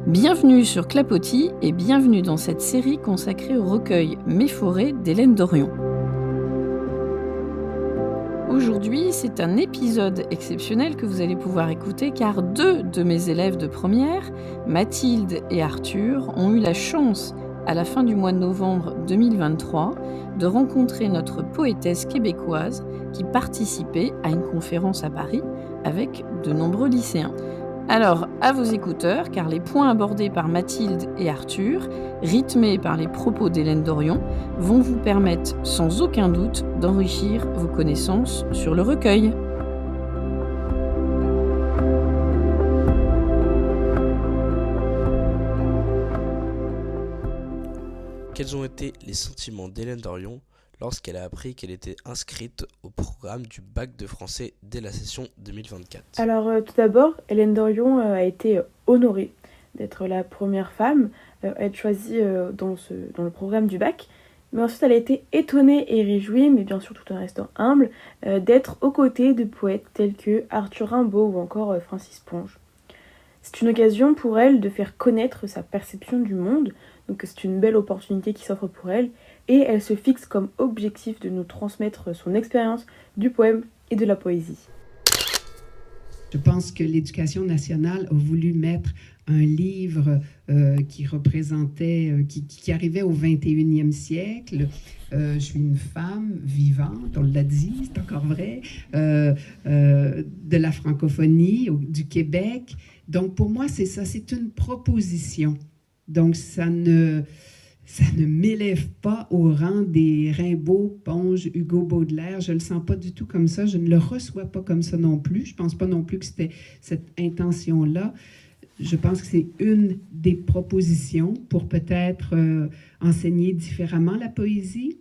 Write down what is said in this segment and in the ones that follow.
Bienvenue sur Clapotis et bienvenue dans cette série consacrée au recueil Mes forêts d'Hélène Dorion. Aujourd'hui, c'est un épisode exceptionnel que vous allez pouvoir écouter car deux de mes élèves de première, Mathilde et Arthur, ont eu la chance, à la fin du mois de novembre 2023, de rencontrer notre poétesse québécoise qui participait à une conférence à Paris avec de nombreux lycéens. Alors, à vos écouteurs, car les points abordés par Mathilde et Arthur, rythmés par les propos d'Hélène Dorion, vont vous permettre sans aucun doute d'enrichir vos connaissances sur le recueil. Quels ont été les sentiments d'Hélène Dorion lorsqu'elle a appris qu'elle était inscrite au programme du bac de français dès la session 2024? Alors tout d'abord, Hélène Dorion a été honorée d'être la première femme à être choisie dans le programme du bac. Mais ensuite, elle a été étonnée et réjouie, mais bien sûr tout en restant humble, d'être aux côtés de poètes tels que Arthur Rimbaud ou encore Francis Ponge. C'est une occasion pour elle de faire connaître sa perception du monde, donc c'est une belle opportunité qui s'offre pour elle, et elle se fixe comme objectif de nous transmettre son expérience du poème et de la poésie. Je pense que l'Éducation nationale a voulu mettre un livre qui représentait, qui arrivait au 21e siècle. Je suis une femme vivante, on l'a dit, c'est encore vrai, de la francophonie, du Québec. Donc pour moi, c'est ça, c'est une proposition. Donc ça ne m'élève pas au rang des Rimbaud, Ponge, Hugo Baudelaire. Je ne le sens pas du tout comme ça. Je ne le reçois pas comme ça non plus. Je ne pense pas non plus que c'était cette intention-là. Je pense que c'est une des propositions pour peut-être enseigner différemment la poésie,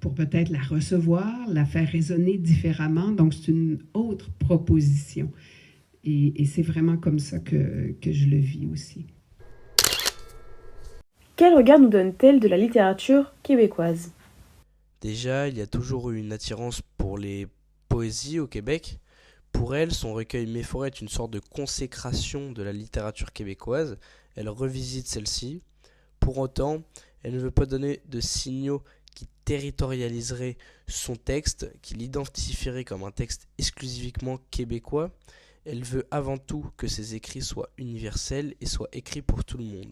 pour peut-être la recevoir, la faire résonner différemment. Donc, c'est une autre proposition. Et c'est vraiment comme ça que je le vis aussi. Quel regard nous donne-t-elle de la littérature québécoise ? Déjà, il y a toujours eu une attirance pour les poésies au Québec. Pour elle, son recueil Mes forêts est une sorte de consécration de la littérature québécoise. Elle revisite celle-ci. Pour autant, elle ne veut pas donner de signaux qui territorialiseraient son texte, qui l'identifierait comme un texte exclusivement québécois. Elle veut avant tout que ses écrits soient universels et soient écrits pour tout le monde.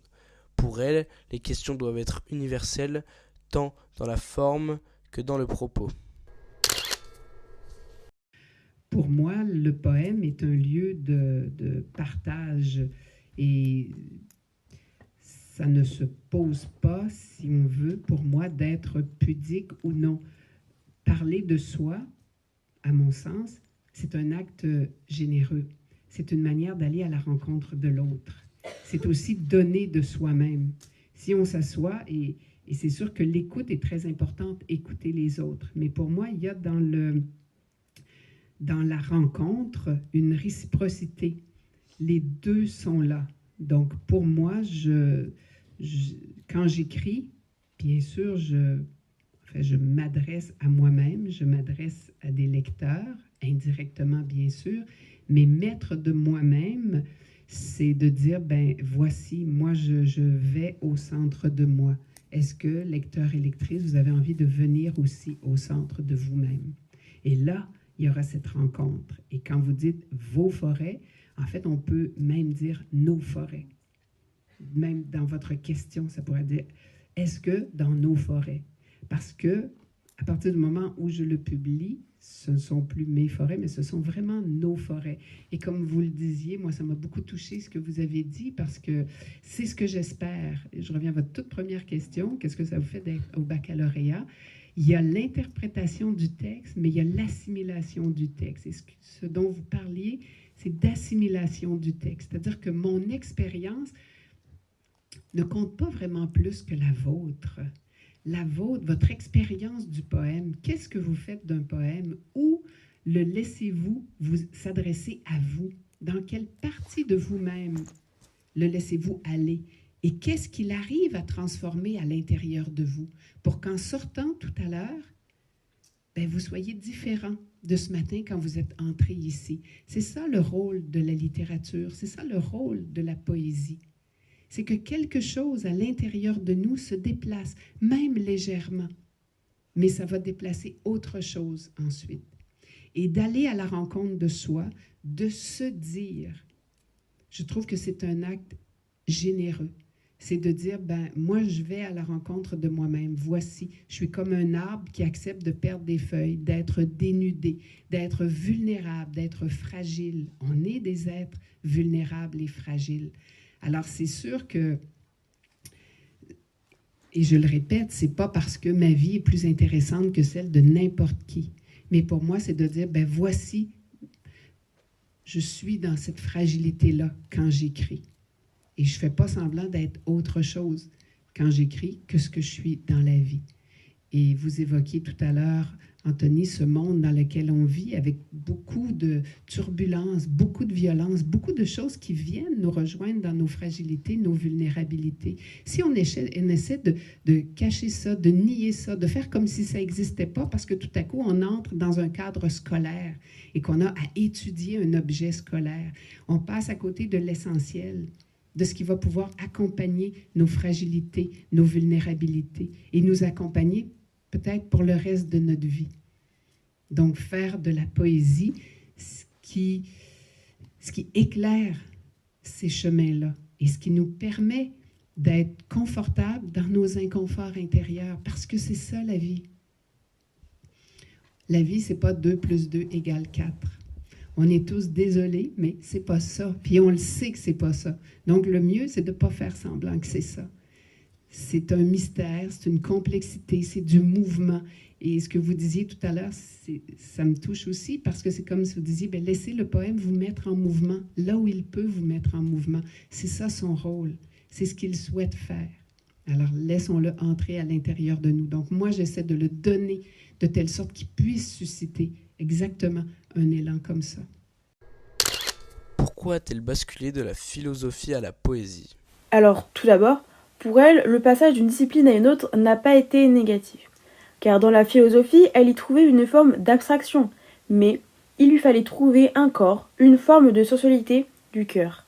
Pour elle, les questions doivent être universelles, tant dans la forme que dans le propos. Pour moi, le poème est un lieu de partage et ça ne se pose pas, si on veut, pour moi, d'être pudique ou non. Parler de soi, à mon sens, c'est un acte généreux. C'est une manière d'aller à la rencontre de l'autre. C'est aussi donner de soi-même. Si on s'assoit, et c'est sûr que l'écoute est très importante, écouter les autres. Mais pour moi, il y a dans la rencontre une réciprocité. Les deux sont là. Donc, pour moi, quand j'écris, bien sûr, je m'adresse à moi-même, je m'adresse à des lecteurs, indirectement, bien sûr, mais maître de moi-même, c'est de dire, voici, moi, je vais au centre de moi. Est-ce que, lecteur et lectrice, vous avez envie de venir aussi au centre de vous-même? Et là, il y aura cette rencontre. Et quand vous dites vos forêts, en fait, on peut même dire nos forêts. Même dans votre question, ça pourrait dire, est-ce que dans nos forêts? Parce que, à partir du moment où je le publie, ce ne sont plus mes forêts, mais ce sont vraiment nos forêts. Et comme vous le disiez, moi, ça m'a beaucoup touché ce que vous avez dit, parce que c'est ce que j'espère. Je reviens à votre toute première question. Qu'est-ce que ça vous fait d'être au baccalauréat? Il y a l'interprétation du texte, mais il y a l'assimilation du texte. Et ce dont vous parliez, c'est d'assimilation du texte. C'est-à-dire que mon expérience ne compte pas vraiment plus que la vôtre. La vôtre, votre expérience du poème, qu'est-ce que vous faites d'un poème? Où le laissez-vous vous s'adresser à vous? Dans quelle partie de vous-même le laissez-vous aller? Et qu'est-ce qu'il arrive à transformer à l'intérieur de vous pour qu'en sortant tout à l'heure, vous soyez différent de ce matin quand vous êtes entré ici? C'est ça le rôle de la littérature, c'est ça le rôle de la poésie. C'est que quelque chose à l'intérieur de nous se déplace, même légèrement. Mais ça va déplacer autre chose ensuite. Et d'aller à la rencontre de soi, de se dire, je trouve que c'est un acte généreux. C'est de dire, moi, je vais à la rencontre de moi-même. Voici, je suis comme un arbre qui accepte de perdre des feuilles, d'être dénudé, d'être vulnérable, d'être fragile. On est des êtres vulnérables et fragiles. Alors, c'est sûr que, et je le répète, c'est pas parce que ma vie est plus intéressante que celle de n'importe qui. Mais pour moi, c'est de dire, voici, je suis dans cette fragilité-là quand j'écris. Et je ne fais pas semblant d'être autre chose quand j'écris que ce que je suis dans la vie. Et vous évoquiez tout à l'heure, Anthony, ce monde dans lequel on vit avec beaucoup de turbulences, beaucoup de violence, beaucoup de choses qui viennent nous rejoindre dans nos fragilités, nos vulnérabilités. Si on essaie de cacher ça, de nier ça, de faire comme si ça n'existait pas, parce que tout à coup, on entre dans un cadre scolaire et qu'on a à étudier un objet scolaire, on passe à côté de l'essentiel, de ce qui va pouvoir accompagner nos fragilités, nos vulnérabilités et nous accompagner peut-être pour le reste de notre vie. Donc, faire de la poésie, ce qui éclaire ces chemins-là et ce qui nous permet d'être confortables dans nos inconforts intérieurs, parce que c'est ça la vie. La vie, c'est pas 2 + 2 = 4. On est tous désolés, mais c'est pas ça. Puis on le sait que c'est pas ça. Donc, le mieux, c'est de ne pas faire semblant que c'est ça. C'est un mystère, c'est une complexité, c'est du mouvement. Et ce que vous disiez tout à l'heure, ça me touche aussi, parce que c'est comme si vous disiez, laissez le poème vous mettre en mouvement, là où il peut vous mettre en mouvement. C'est ça son rôle, c'est ce qu'il souhaite faire. Alors, laissons-le entrer à l'intérieur de nous. Donc, moi, j'essaie de le donner de telle sorte qu'il puisse susciter exactement un élan comme ça. Pourquoi a-t-elle basculé de la philosophie à la poésie? Alors, tout d'abord, pour elle, le passage d'une discipline à une autre n'a pas été négatif. Car dans la philosophie, elle y trouvait une forme d'abstraction, mais il lui fallait trouver un corps, une forme de sensualité du cœur.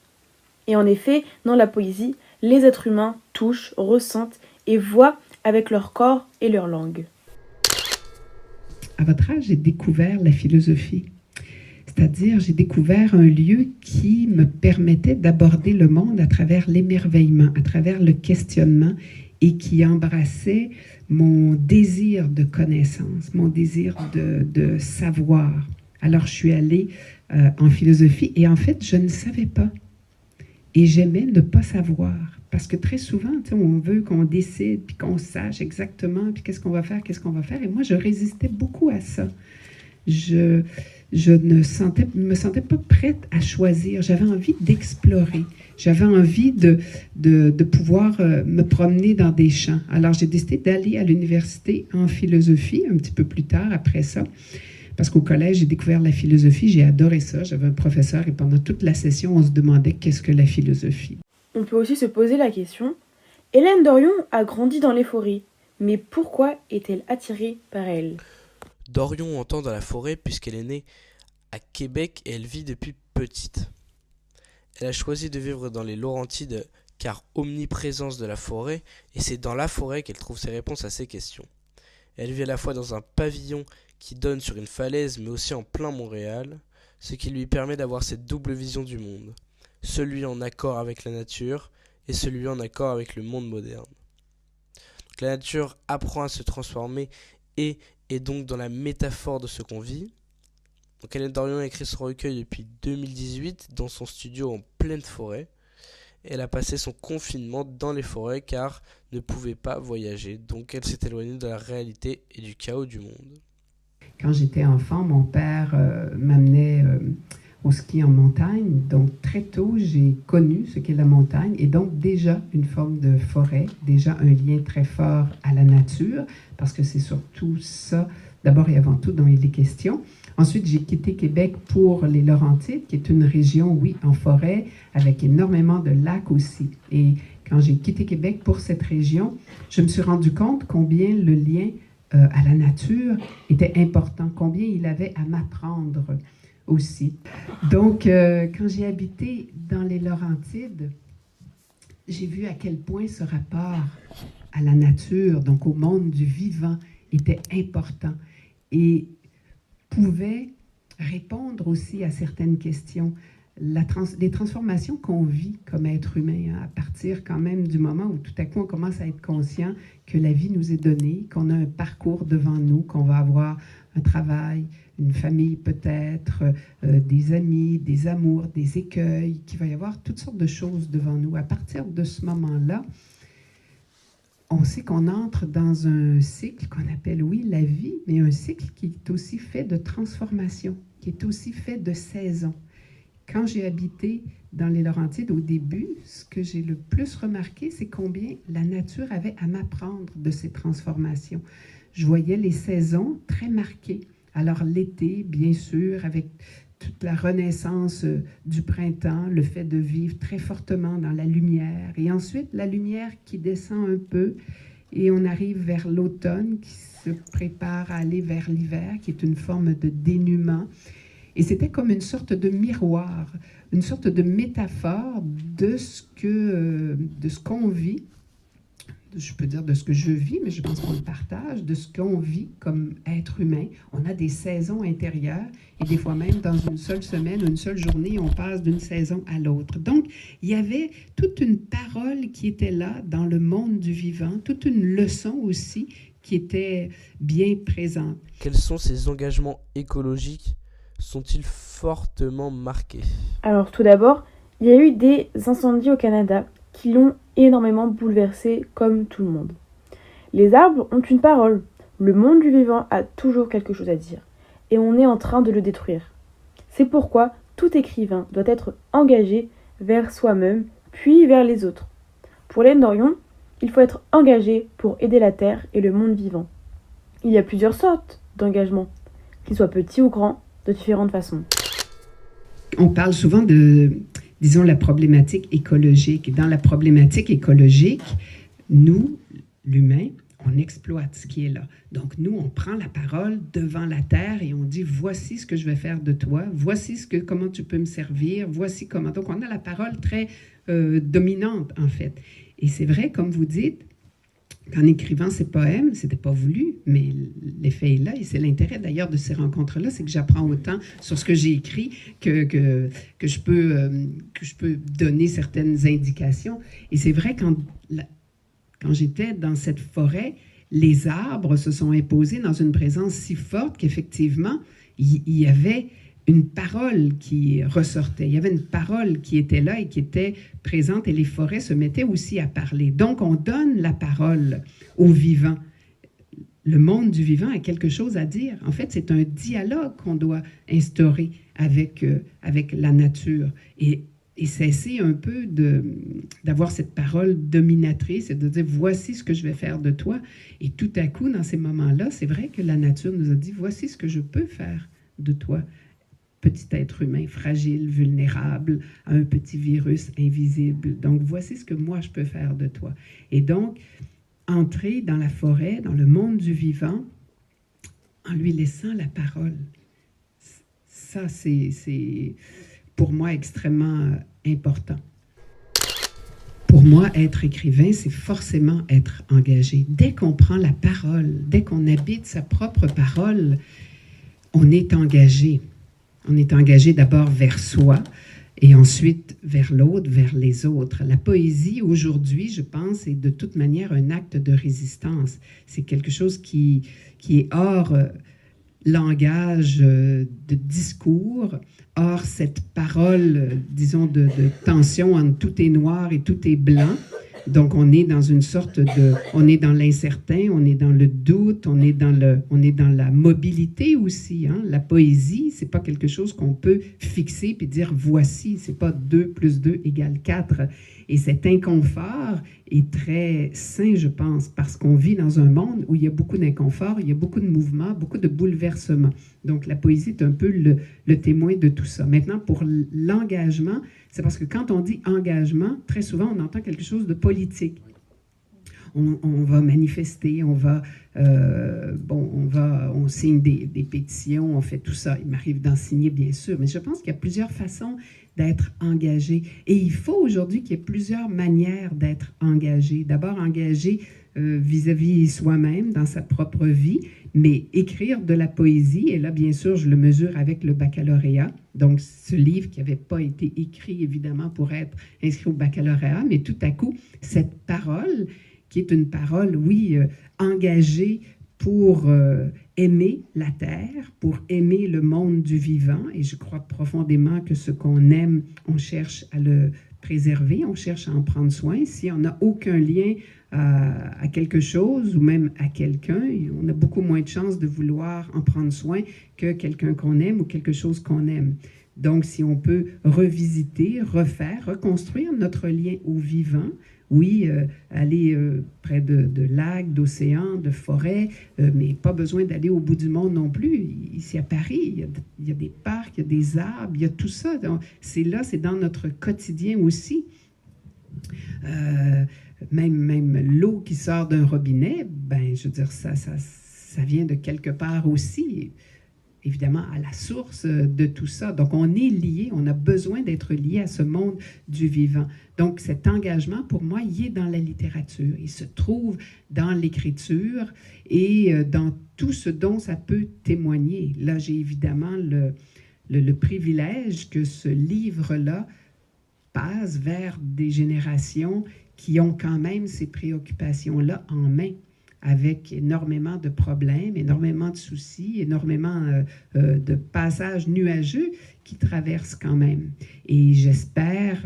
Et en effet, dans la poésie, les êtres humains touchent, ressentent et voient avec leur corps et leur langue. À votre âge, j'ai découvert la philosophie. C'est-à-dire, j'ai découvert un lieu qui me permettait d'aborder le monde à travers l'émerveillement, à travers le questionnement, et qui embrassait mon désir de connaissance, mon désir de savoir. Alors, je suis allée en philosophie, et en fait, je ne savais pas. Et j'aimais ne pas savoir. Parce que très souvent, on veut qu'on décide, puis qu'on sache exactement, puis qu'est-ce qu'on va faire. Et moi, je résistais beaucoup à ça. Je ne me sentais pas prête à choisir. J'avais envie d'explorer. J'avais envie de pouvoir me promener dans des champs. Alors, j'ai décidé d'aller à l'université en philosophie un petit peu plus tard après ça. Parce qu'au collège, j'ai découvert la philosophie. J'ai adoré ça. J'avais un professeur et pendant toute la session, on se demandait qu'est-ce que la philosophie. On peut aussi se poser la question, Hélène Dorion a grandi dans les forêts, mais pourquoi est-elle attirée par elle? Dorion entend dans la forêt puisqu'elle est née à Québec et elle vit depuis petite. Elle a choisi de vivre dans les Laurentides car omniprésence de la forêt, et c'est dans la forêt qu'elle trouve ses réponses à ses questions. Elle vit à la fois dans un pavillon qui donne sur une falaise mais aussi en plein Montréal, ce qui lui permet d'avoir cette double vision du monde, celui en accord avec la nature et celui en accord avec le monde moderne. Donc, la nature apprend à se transformer et est donc dans la métaphore de ce qu'on vit. Donc, Hélène Dorion a écrit son recueil depuis 2018 dans son studio en pleine forêt. Elle a passé son confinement dans les forêts car ne pouvait pas voyager, donc elle s'est éloignée de la réalité et du chaos du monde. Quand j'étais enfant, mon père m'amenait au ski en montagne, donc très tôt j'ai connu ce qu'est la montagne et donc déjà une forme de forêt, déjà un lien très fort à la nature, parce que c'est surtout ça, d'abord et avant tout, dont il est question. Ensuite, j'ai quitté Québec pour les Laurentides, qui est une région, oui, en forêt, avec énormément de lacs aussi. Et quand j'ai quitté Québec pour cette région, je me suis rendu compte combien le lien à la nature était important, combien il avait à m'apprendre aussi. Donc, quand j'ai habité dans les Laurentides, j'ai vu à quel point ce rapport à la nature, donc au monde du vivant, était important et pouvait répondre aussi à certaines questions. Les transformations qu'on vit comme être humain, à partir quand même du moment où tout à coup on commence à être conscient que la vie nous est donnée, qu'on a un parcours devant nous, qu'on va avoir un travail, une famille peut-être, des amis, des amours, des écueils, qu'il va y avoir toutes sortes de choses devant nous. À partir de ce moment-là, on sait qu'on entre dans un cycle qu'on appelle, oui, la vie, mais un cycle qui est aussi fait de transformation, qui est aussi fait de saisons. Quand j'ai habité dans les Laurentides au début, ce que j'ai le plus remarqué, c'est combien la nature avait à m'apprendre de ces transformations. Je voyais les saisons très marquées. Alors l'été, bien sûr, avec toute la renaissance du printemps, le fait de vivre très fortement dans la lumière. Et ensuite, la lumière qui descend un peu et on arrive vers l'automne qui se prépare à aller vers l'hiver, qui est une forme de dénuement. Et c'était comme une sorte de miroir, une sorte de métaphore de ce qu'on vit. Je peux dire de ce que je vis, mais je pense qu'on le partage, de ce qu'on vit comme être humain. On a des saisons intérieures et des fois même dans une seule semaine ou une seule journée, on passe d'une saison à l'autre. Donc, il y avait toute une parole qui était là dans le monde du vivant, toute une leçon aussi qui était bien présente. Quels sont ces engagements écologiques? Sont-ils fortement marqués? Alors tout d'abord, il y a eu des incendies au Canada qui l'ont énormément bouleversé comme tout le monde. Les arbres ont une parole. Le monde du vivant a toujours quelque chose à dire. Et on est en train de le détruire. C'est pourquoi tout écrivain doit être engagé vers soi-même, puis vers les autres. Pour Hélène Dorion, il faut être engagé pour aider la Terre et le monde vivant. Il y a plusieurs sortes d'engagements, qu'ils soient petits ou grands, de différentes façons. On parle souvent de, disons, la problématique écologique. Dans la problématique écologique, nous, l'humain, on exploite ce qui est là. Donc, nous, on prend la parole devant la terre et on dit, voici ce que je vais faire de toi, voici comment tu peux me servir, voici comment. Donc, on a la parole très dominante, en fait. Et c'est vrai, comme vous dites, qu'en écrivant ces poèmes, c'était pas voulu, mais l'effet est là. Et c'est l'intérêt, d'ailleurs, de ces rencontres-là, c'est que j'apprends autant sur ce que j'ai écrit que je peux donner certaines indications. Et c'est vrai, quand j'étais dans cette forêt, les arbres se sont imposés dans une présence si forte qu'effectivement, il y avait une parole qui ressortait. Il y avait une parole qui était là et qui était présente et les forêts se mettaient aussi à parler. Donc, on donne la parole au vivant. Le monde du vivant a quelque chose à dire. En fait, c'est un dialogue qu'on doit instaurer avec la nature et cesser un peu d'avoir cette parole dominatrice et de dire « voici ce que je vais faire de toi ». Et tout à coup, dans ces moments-là, c'est vrai que la nature nous a dit « voici ce que je peux faire de toi ». Petit être humain fragile, vulnérable, à un petit virus invisible. Donc, voici ce que moi, je peux faire de toi. Et donc, entrer dans la forêt, dans le monde du vivant, en lui laissant la parole. Ça, c'est pour moi extrêmement important. Pour moi, être écrivain, c'est forcément être engagé. Dès qu'on prend la parole, dès qu'on habite sa propre parole, on est engagé. On est engagé d'abord vers soi et ensuite vers l'autre, vers les autres. La poésie, aujourd'hui, je pense, est de toute manière un acte de résistance. C'est quelque chose qui est hors langage de discours, hors cette parole, disons, de tension entre tout est noir et tout est blanc. Donc, on est dans une sorte on est dans l'incertain, on est dans le doute, on est dans la mobilité aussi. Hein? La poésie, c'est pas quelque chose qu'on peut fixer puis dire voici, c'est pas 2 + 2 = 4. Et cet inconfort est très sain, je pense, parce qu'on vit dans un monde où il y a beaucoup d'inconfort, il y a beaucoup de mouvements, beaucoup de bouleversements. Donc, la poésie est un peu le témoin de tout ça. Maintenant, pour l'engagement, c'est parce que quand on dit engagement, très souvent, on entend quelque chose de politique. on va manifester, on signe des pétitions, on fait tout ça. Il m'arrive d'en signer, bien sûr, mais je pense qu'il y a plusieurs façons d'être engagé. Et il faut aujourd'hui qu'il y ait plusieurs manières d'être engagé. D'abord, engagé vis-à-vis soi-même, dans sa propre vie, mais écrire de la poésie, et là, bien sûr, je le mesure avec le baccalauréat. Donc, ce livre qui n'avait pas été écrit, évidemment, pour être inscrit au baccalauréat, mais tout à coup, cette parole, qui est une parole, oui, engagée pour aimer la terre, pour aimer le monde du vivant, et je crois profondément que ce qu'on aime, on cherche à le préserver, on cherche à en prendre soin. Si on n'a aucun lien à quelque chose ou même à quelqu'un, on a beaucoup moins de chances de vouloir en prendre soin que quelqu'un qu'on aime ou quelque chose qu'on aime. Donc, si on peut revisiter, refaire, reconstruire notre lien au vivant, oui, aller près de lacs, d'océans, de forêts, mais pas besoin d'aller au bout du monde non plus. Ici à Paris, il y a des parcs, il y a des arbres, il y a tout ça. Donc, c'est là, c'est dans notre quotidien aussi. Même l'eau qui sort d'un robinet, ben, je veux dire, ça vient de quelque part aussi, évidemment, à la source de tout ça. Donc, on est lié, on a besoin d'être lié à ce monde du vivant. Donc, cet engagement, pour moi, il est dans la littérature. Il se trouve dans l'écriture et dans tout ce dont ça peut témoigner. Là, j'ai évidemment le privilège que ce livre-là passe vers des générations qui ont quand même ces préoccupations-là en main, avec énormément de problèmes, énormément de soucis, énormément de passages nuageux qui traversent quand même. Et j'espère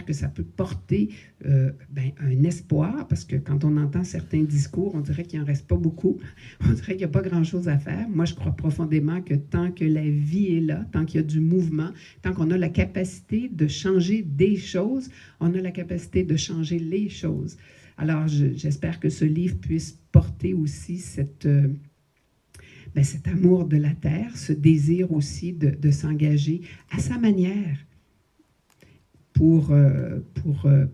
que ça peut porter un espoir, parce que quand on entend certains discours, on dirait qu'il n'en reste pas beaucoup, on dirait qu'il n'y a pas grand-chose à faire. Moi, je crois profondément que tant que la vie est là, tant qu'il y a du mouvement, tant qu'on a la capacité de changer des choses, on a la capacité de changer les choses. Alors, j'espère que ce livre puisse porter aussi cet amour de la terre, ce désir aussi de s'engager à sa manière pour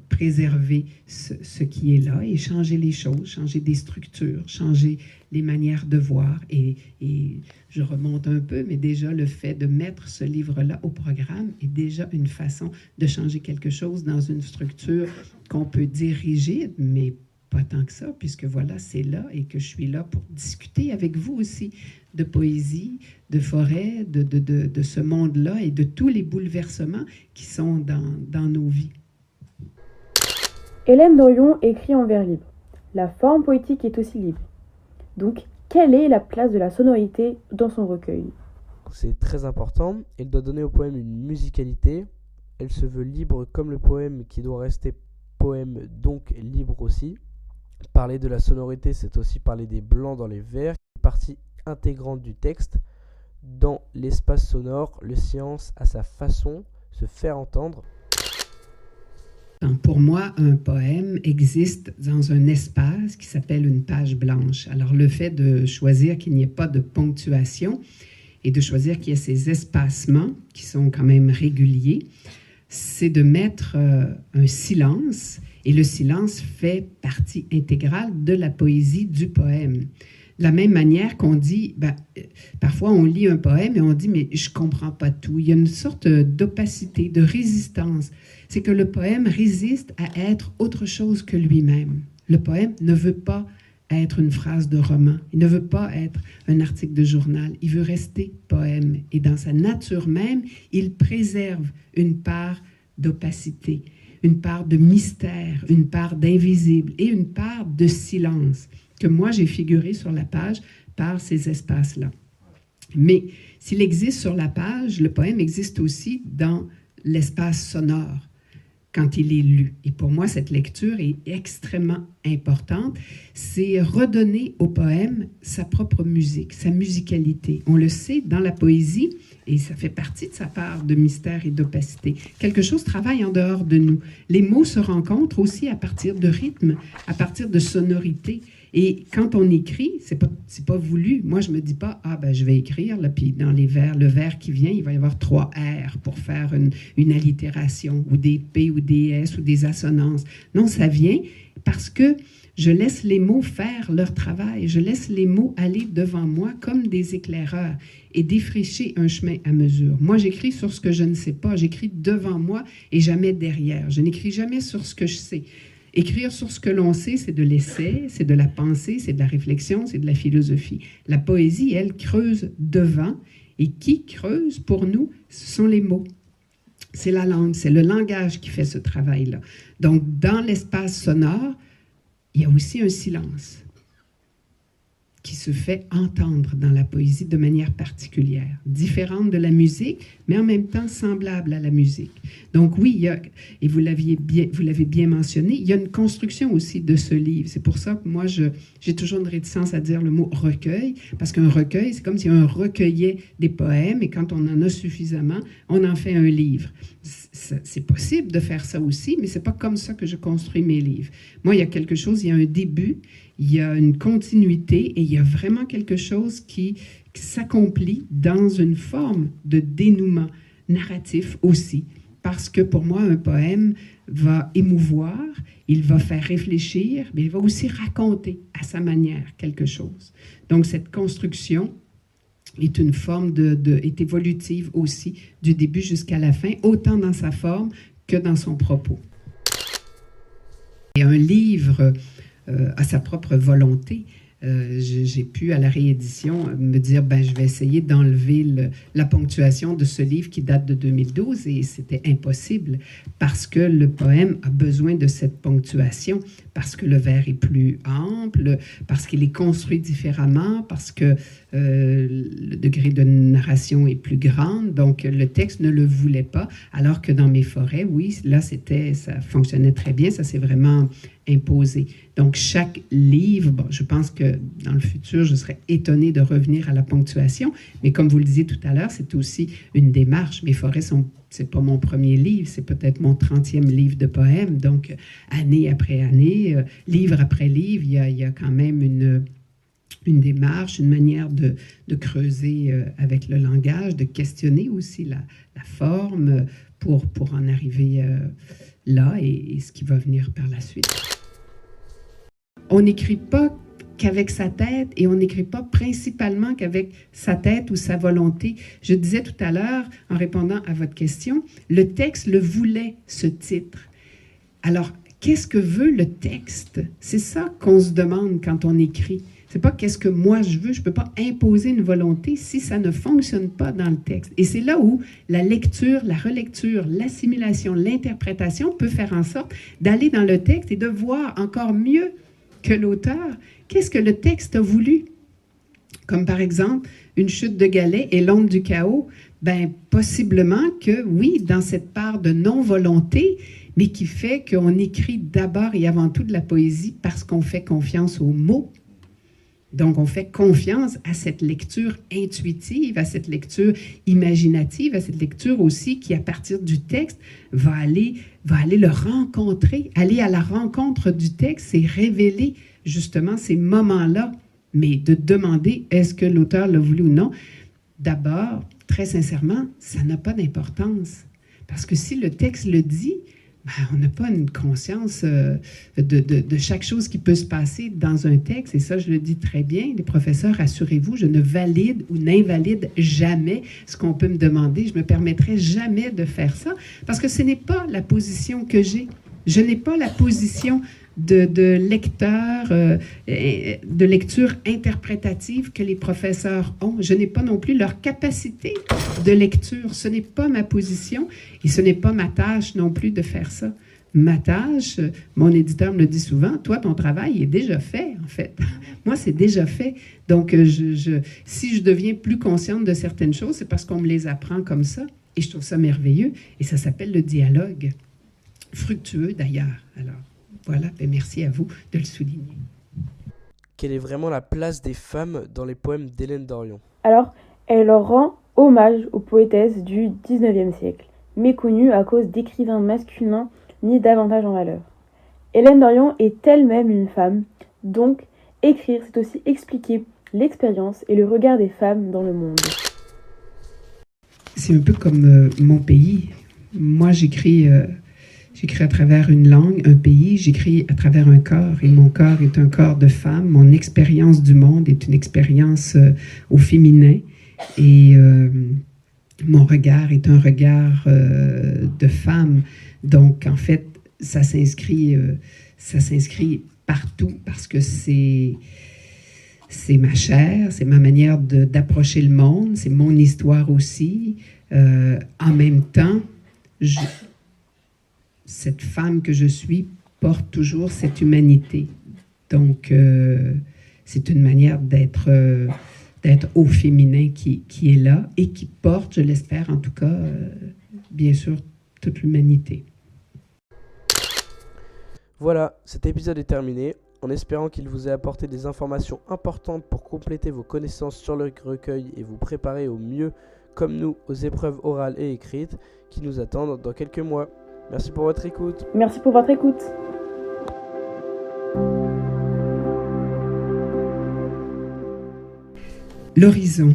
préserver ce qui est là et changer les choses, changer des structures, changer les manières de voir. Et je remonte un peu, mais déjà le fait de mettre ce livre-là au programme est déjà une façon de changer quelque chose dans une structure qu'on peut dire rigide, mais pas tant que ça, puisque voilà, c'est là et que je suis là pour discuter avec vous aussi de poésie, de forêt, de ce monde-là et de tous les bouleversements qui sont dans nos vies. Hélène Dorion écrit en vers libre. La forme poétique est aussi libre. Donc, quelle est la place de la sonorité dans son recueil ? C'est très important. Elle doit donner au poème une musicalité. Elle se veut libre comme le poème qui doit rester poème, donc libre aussi. Parler de la sonorité, c'est aussi parler des blancs dans les vers, partie intégrante du texte. Dans l'espace sonore, le silence a sa façon de se faire entendre. Pour moi, un poème existe dans un espace qui s'appelle une page blanche. Alors, le fait de choisir qu'il n'y ait pas de ponctuation et de choisir qu'il y ait ces espacements qui sont quand même réguliers, c'est de mettre un silence, et le silence fait partie intégrale de la poésie du poème. De la même manière qu'on dit, parfois on lit un poème et on dit « mais je ne comprends pas tout ». Il y a une sorte d'opacité, de résistance. C'est que le poème résiste à être autre chose que lui-même. Le poème ne veut pas être une phrase de roman. Il ne veut pas être un article de journal. Il veut rester poème. Et dans sa nature même, il préserve une part d'opacité, une part de mystère, une part d'invisible et une part de silence que moi j'ai figuré sur la page par ces espaces-là. Mais s'il existe sur la page, le poème existe aussi dans l'espace sonore quand il est lu. Et pour moi, cette lecture est extrêmement importante. C'est redonner au poème sa propre musique, sa musicalité. On le sait, dans la poésie, et ça fait partie de sa part de mystère et d'opacité. Quelque chose travaille en dehors de nous. Les mots se rencontrent aussi à partir de rythme, à partir de sonorité. Et quand on écrit, c'est pas voulu. Moi, je me dis pas, je vais écrire, là, puis dans les vers, le vers qui vient, il va y avoir 3 R pour faire une allitération, ou des P, ou des S, ou des assonances. Non, ça vient parce que Je laisse les mots faire leur travail. Je laisse les mots aller devant moi comme des éclaireurs et défricher un chemin à mesure. Moi, j'écris sur ce que je ne sais pas. J'écris devant moi et jamais derrière. Je n'écris jamais sur ce que je sais. Écrire sur ce que l'on sait, c'est de l'essai, c'est de la pensée, c'est de la réflexion, c'est de la philosophie. La poésie, elle, creuse devant. Et qui creuse pour nous, ce sont les mots. C'est la langue, c'est le langage qui fait ce travail-là. Donc, dans l'espace sonore, il y a aussi un silence qui se fait entendre dans la poésie de manière particulière, différente de la musique, mais en même temps semblable à la musique. Donc oui, il y a, et vous l'avez bien mentionné, il y a une construction aussi de ce livre. C'est pour ça que moi, j'ai toujours une réticence à dire le mot recueil, parce qu'un recueil, c'est comme si on recueillait des poèmes, et quand on en a suffisamment, on en fait un livre. C'est possible de faire ça aussi, mais c'est pas comme ça que je construis mes livres. Moi, il y a quelque chose, il y a un début, il y a une continuité et il y a vraiment quelque chose qui s'accomplit dans une forme de dénouement narratif aussi. Parce que pour moi, un poème va émouvoir, il va faire réfléchir, mais il va aussi raconter à sa manière quelque chose. Donc cette construction est une forme est évolutive aussi, du début jusqu'à la fin, autant dans sa forme que dans son propos. Et un livre à sa propre volonté. J'ai pu, à la réédition, me dire, je vais essayer d'enlever la ponctuation de ce livre qui date de 2012 et c'était impossible parce que le poème a besoin de cette ponctuation, parce que le vers est plus ample, parce qu'il est construit différemment, parce que le degré de narration est plus grand. Donc, le texte ne le voulait pas, alors que dans Mes forêts, oui, là, ça fonctionnait très bien, ça s'est vraiment imposé. Donc, chaque livre, je pense que dans le futur, je serais étonnée de revenir à la ponctuation, mais comme vous le disiez tout à l'heure, c'est aussi une démarche. Mes forêts c'est pas mon premier livre, c'est peut-être mon 30e livre de poèmes. Donc, année après année, livre après livre, il y a quand même une démarche, une manière de creuser avec le langage, de questionner aussi la forme pour en arriver là et ce qui va venir par la suite. On n'écrit pas qu'avec sa tête et on n'écrit pas principalement qu'avec sa tête ou sa volonté. Je disais tout à l'heure, en répondant à votre question, le texte le voulait, ce titre. Alors, qu'est-ce que veut le texte? C'est ça qu'on se demande quand on écrit. C'est pas qu'est-ce que moi je veux, je peux pas imposer une volonté si ça ne fonctionne pas dans le texte. Et c'est là où la lecture, la relecture, l'assimilation, l'interprétation peut faire en sorte d'aller dans le texte et de voir encore mieux que l'auteur, qu'est-ce que le texte a voulu? Comme par exemple, une chute de galets et l'ombre du chaos, possiblement que, oui, dans cette part de non-volonté, mais qui fait qu'on écrit d'abord et avant tout de la poésie parce qu'on fait confiance aux mots. Donc, on fait confiance à cette lecture intuitive, à cette lecture imaginative, à cette lecture aussi qui, à partir du texte, va aller le rencontrer, aller à la rencontre du texte et révéler justement ces moments-là. Mais de demander est-ce que l'auteur l'a voulu ou non, d'abord, très sincèrement, ça n'a pas d'importance. Parce que si le texte le dit, on n'a pas une conscience de chaque chose qui peut se passer dans un texte. Et ça, je le dis très bien. Les professeurs, rassurez-vous, je ne valide ou n'invalide jamais ce qu'on peut me demander. Je ne me permettrai jamais de faire ça parce que ce n'est pas la position que j'ai. Je n'ai pas la position de lecteur, de lecture interprétative que les professeurs ont. Je n'ai pas non plus leur capacité de lecture. Ce n'est pas ma position et ce n'est pas ma tâche non plus de faire ça. Ma tâche, mon éditeur me le dit souvent, toi, ton travail est déjà fait, en fait. Moi, c'est déjà fait. Donc, si je deviens plus consciente de certaines choses, c'est parce qu'on me les apprend comme ça. Et je trouve ça merveilleux. Et ça s'appelle le dialogue. Fructueux, d'ailleurs. Alors, voilà, merci à vous de le souligner. Quelle est vraiment la place des femmes dans les poèmes d'Hélène Dorion? Alors, elle leur rend hommage aux poétesses du XIXe siècle, méconnues à cause d'écrivains masculins mis davantage en valeur. Hélène Dorion est elle-même une femme, donc écrire, c'est aussi expliquer l'expérience et le regard des femmes dans le monde. C'est un peu comme mon pays. Moi, j'écris J'écris à travers une langue, un pays, j'écris à travers un corps, et mon corps est un corps de femme. Mon expérience du monde est une expérience au féminin, et mon regard est un regard de femme. Donc, en fait, ça s'inscrit partout parce que c'est ma chair, c'est ma manière d'approcher le monde, c'est mon histoire aussi. En même temps, cette femme que je suis porte toujours cette humanité. Donc, c'est une manière d'être au féminin qui est là et qui porte, je l'espère en tout cas, bien sûr, toute l'humanité. Voilà, cet épisode est terminé, en espérant qu'il vous ait apporté des informations importantes pour compléter vos connaissances sur le recueil et vous préparer au mieux, comme nous, aux épreuves orales et écrites qui nous attendent dans quelques mois. Merci pour votre écoute. Merci pour votre écoute. L'horizon.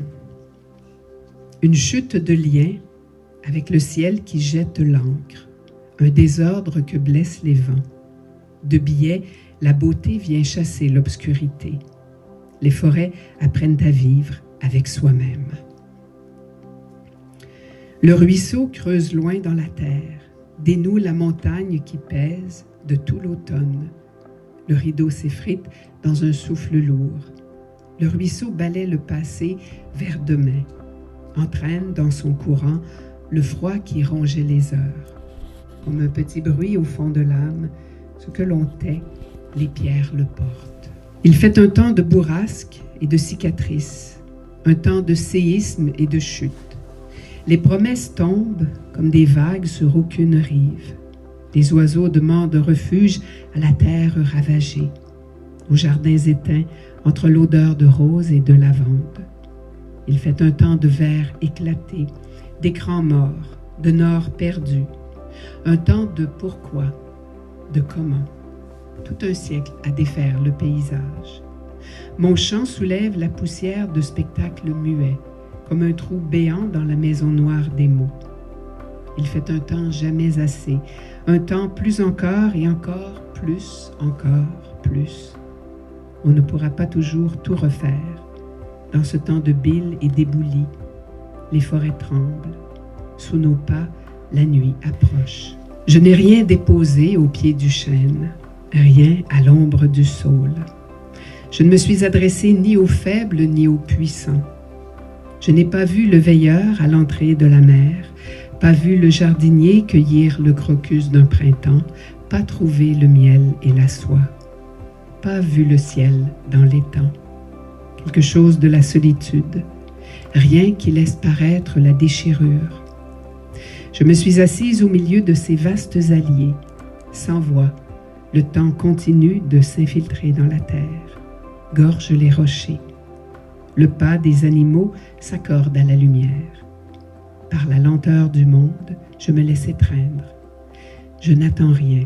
Une chute de lien avec le ciel qui jette l'encre. Un désordre que blessent les vents. De biais, la beauté vient chasser l'obscurité. Les forêts apprennent à vivre avec soi-même. Le ruisseau creuse loin dans la terre, dénoue la montagne qui pèse de tout l'automne. Le rideau s'effrite dans un souffle lourd. Le ruisseau balaie le passé vers demain, entraîne dans son courant le froid qui rongeait les heures. Comme un petit bruit au fond de l'âme, ce que l'on tait, les pierres le portent. Il fait un temps de bourrasque et de cicatrices, un temps de séisme et de chute. Les promesses tombent comme des vagues sur aucune rive. Les oiseaux demandent refuge à la terre ravagée, aux jardins éteints entre l'odeur de rose et de lavande. Il fait un temps de verre éclaté, d'écrans morts, de nord perdu, un temps de pourquoi, de comment, tout un siècle à défaire le paysage. Mon chant soulève la poussière de spectacles muets, comme un trou béant dans la maison noire des mots. Il fait un temps jamais assez, un temps plus encore et encore plus, encore plus. On ne pourra pas toujours tout refaire. Dans ce temps de bile et d'éboulis, les forêts tremblent. Sous nos pas, la nuit approche. Je n'ai rien déposé au pied du chêne, rien à l'ombre du saule. Je ne me suis adressé ni aux faibles ni aux puissants. Je n'ai pas vu le veilleur à l'entrée de la mer, pas vu le jardinier cueillir le crocus d'un printemps, pas trouvé le miel et la soie, pas vu le ciel dans l'étang. Quelque chose de la solitude, rien qui laisse paraître la déchirure. Je me suis assise au milieu de ces vastes alliés, sans voix. Le temps continue de s'infiltrer dans la terre, gorge les rochers. Le pas des animaux s'accorde à la lumière. Par la lenteur du monde, je me laisse étreindre. Je n'attends rien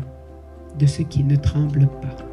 de ce qui ne tremble pas.